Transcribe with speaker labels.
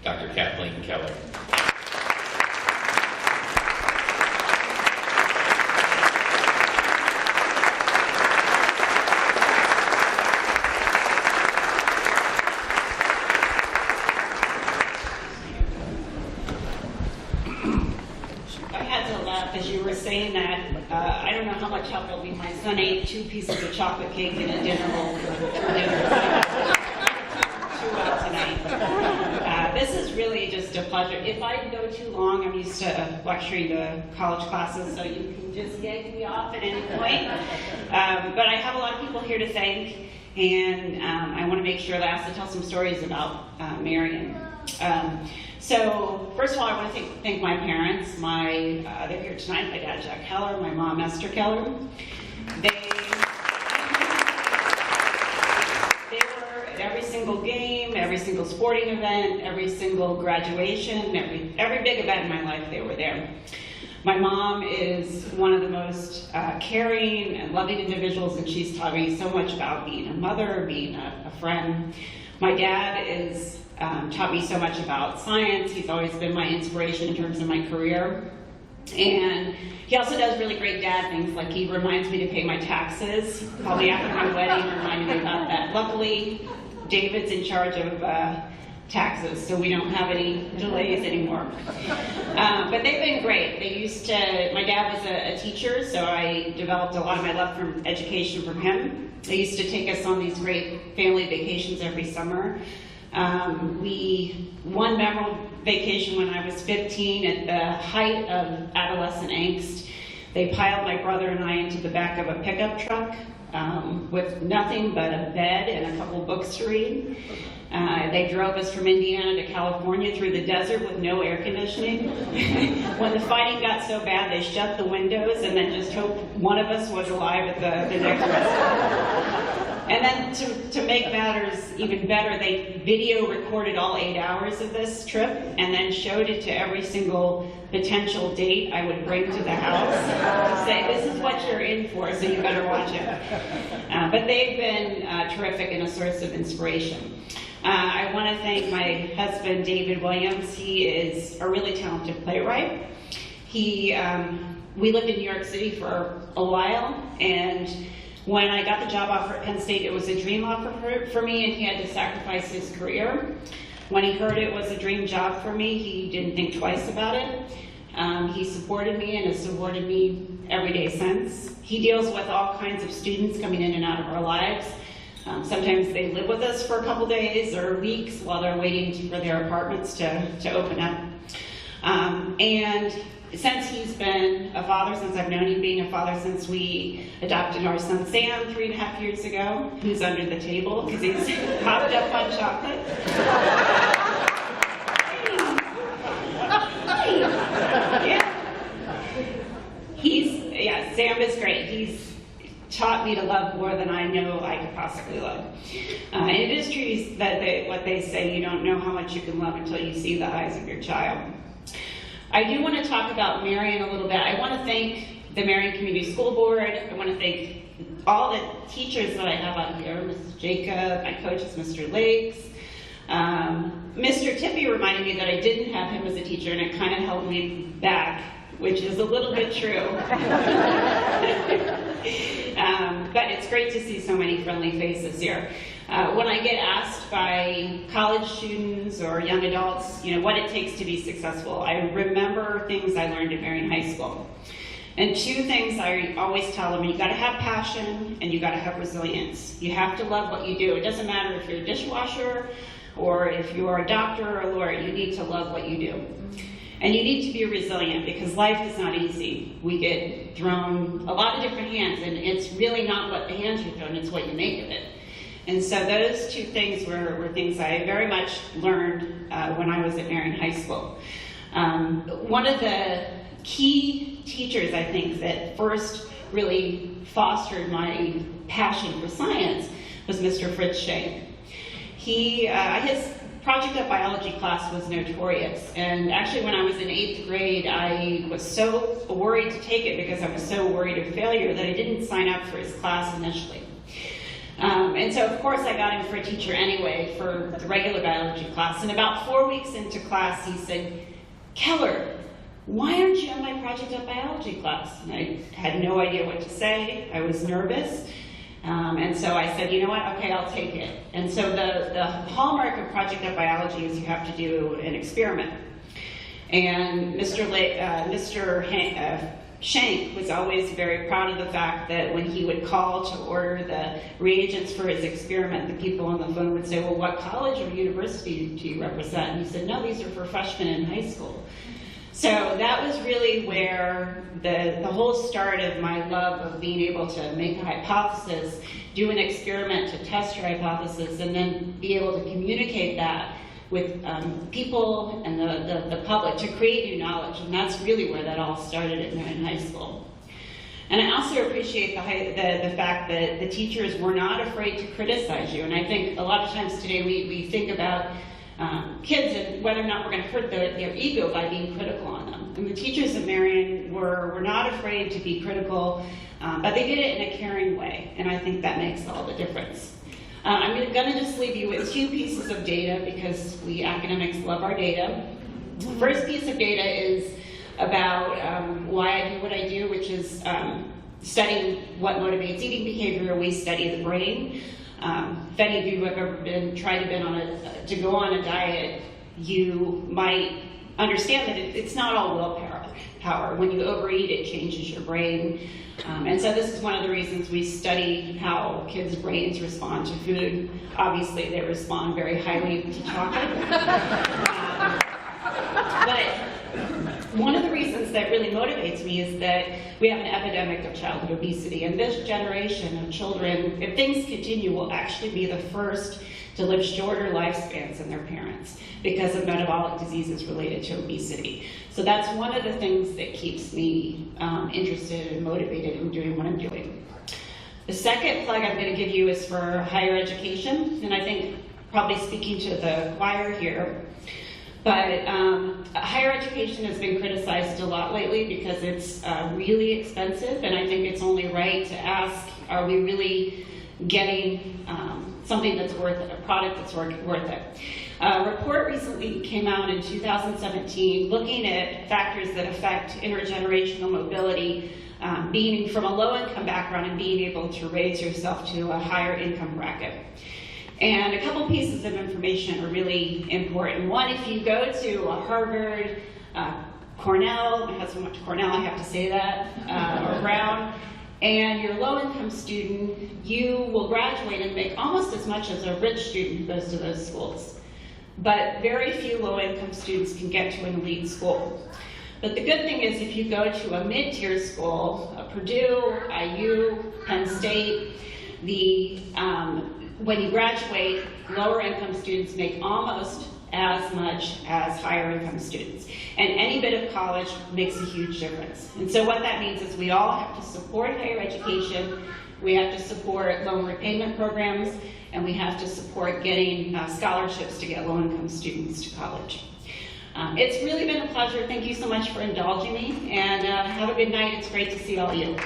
Speaker 1: Dr. Kathleen Keller.
Speaker 2: As you were saying that, I don't know how much help it'll be. My son ate 2 pieces of chocolate cake and a dinner roll for dinner. 2 out tonight. This is really just a pleasure. If I go too long, I'm used to lecturing to college classes, so you can just yank me off at any point. But I have a lot of people here to thank, and I want to make sure that I also tell some stories about Marion. So, first of all, I want to thank my parents. They're here tonight. My dad, Jack Keller, my mom, Esther Keller. They were at every single game, every single sporting event, every single graduation, every big event in my life, they were there. My mom is one of the most caring and loving individuals, and she's taught me so much about being a mother, being a friend. My dad is taught me so much about science. He's always been my inspiration in terms of my career. And he also does really great dad things, like he reminds me to pay my taxes. Called me after my wedding, reminded me about that. Luckily, David's in charge of taxes, so we don't have any delays anymore. But they've been great. My dad was a teacher, so I developed a lot of my love for education from him. They used to take us on these great family vacations every summer. One memorable vacation when I was 15, at the height of adolescent angst, they piled my brother and I into the back of a pickup truck with nothing but a bed and a couple books to read. They drove us from Indiana to California through the desert with no air conditioning. When the fighting got so bad, they shut the windows and then just hoped one of us was alive at the next restaurant. And then to make matters even better, they video recorded all 8 hours of this trip and then showed it to every single potential date I would bring to the house to say, this is what you're in for, so you better watch it. But they've been terrific and a source of inspiration. I want to thank my husband, David Williams. He is a really talented playwright. We lived in New York City for a while, and when I got the job offer at Penn State, it was a dream offer for me, and he had to sacrifice his career. When he heard it was a dream job for me, he didn't think twice about it. He supported me and has supported me every day since. He deals with all kinds of students coming in and out of our lives. Sometimes they live with us for a couple days or weeks while they're waiting for their apartments to open up. And since he's been a father, since I've known him being a father, since we adopted our son Sam 3.5 years ago, who's under the table because he's hopped up on chocolate. Sam is great. He's taught me to love more than I know I could possibly love. And it is true that what they say, you don't know how much you can love until you see the eyes of your child. I do want to talk about Marion a little bit. I want to thank the Marion Community School Board. I want to thank all the teachers that I have out here, Mrs. Jacob, my coach is Mr. Lakes. Mr. Tippy reminded me that I didn't have him as a teacher, and it kind of held me back, which is a little bit true. But it's great to see so many friendly faces here. When I get asked by college students or young adults, what it takes to be successful, I remember things I learned at Marion High School. And 2 things I always tell them: you got to have passion and you got to have resilience. You have to love what you do. It doesn't matter if you're a dishwasher or if you are a doctor or a lawyer, you need to love what you do. And you need to be resilient because life is not easy. We get thrown a lot of different hands, and it's really not what the hands you're thrown, it's what you make of it. And so those 2 things were things I very much learned when I was at Marion High School. One of the key teachers, I think, that first really fostered my passion for science was Mr. Fritz Shea. His project up biology class was notorious, and actually when I was in 8th grade, I was so worried to take it because I was so worried of failure that I didn't sign up for his class initially. And so, of course, I got him for a teacher anyway for the regular biology class. And about 4 weeks into class, he said, "Keller, why aren't you in my Project Up Biology class?" And I had no idea what to say. I was nervous. And so I said, you know what, okay, I'll take it. And so the hallmark of Project Up Biology is you have to do an experiment. And Mr. Shank was always very proud of the fact that when he would call to order the reagents for his experiment, the people on the phone would say, "Well, what college or university do you represent?" And he said, "No, these are for freshmen in high school." So that was really where the whole start of my love of being able to make a hypothesis, do an experiment to test your hypothesis, and then be able to communicate that with people and the public to create new knowledge. And that's really where that all started in high school. And I also appreciate the fact that the teachers were not afraid to criticize you. And I think a lot of times today we think about kids and whether or not we're going to hurt their ego by being critical on them. And the teachers at Marion were not afraid to be critical, but they did it in a caring way. And I think that makes all the difference. I'm going to just leave you with 2 pieces of data because we academics love our data. The first piece of data is about why I do what I do, which is studying what motivates eating behavior. We study the brain. If any of you have ever tried to go on a diet, you might understand that it's not all willpower. When you overeat, it changes your brain. And so this is one of the reasons we study how kids' brains respond to food. Obviously, they respond very highly to chocolate. But one of the reasons that really motivates me is that we have an epidemic of childhood obesity. And this generation of children, if things continue, will actually be the first to live shorter lifespans than their parents because of metabolic diseases related to obesity. So that's one of the things that keeps me interested and motivated in doing what I'm doing. The second plug I'm going to give you is for higher education, and I think probably speaking to the choir here, but higher education has been criticized a lot lately because it's really expensive, and I think it's only right to ask, are we really getting something that's worth it, a product that's worth it? A report recently came out in 2017 looking at factors that affect intergenerational mobility, being from a low-income background and being able to raise yourself to a higher income bracket. And a couple pieces of information are really important. One, if you go to a Harvard, Cornell, it has so much Cornell, I have to say that, or Brown, and you're a low-income student, you will graduate and make almost as much as a rich student who goes to those schools. But very few low-income students can get to an elite school. But the good thing is if you go to a mid-tier school, Purdue, IU, Penn State, when you graduate, lower-income students make almost as much as higher-income students. And any bit of college makes a huge difference. And so what that means is we all have to support higher education, we have to support loan repayment programs, and we have to support getting scholarships to get low-income students to college. It's really been a pleasure. Thank you so much for indulging me, and have a good night. It's great to see all of you.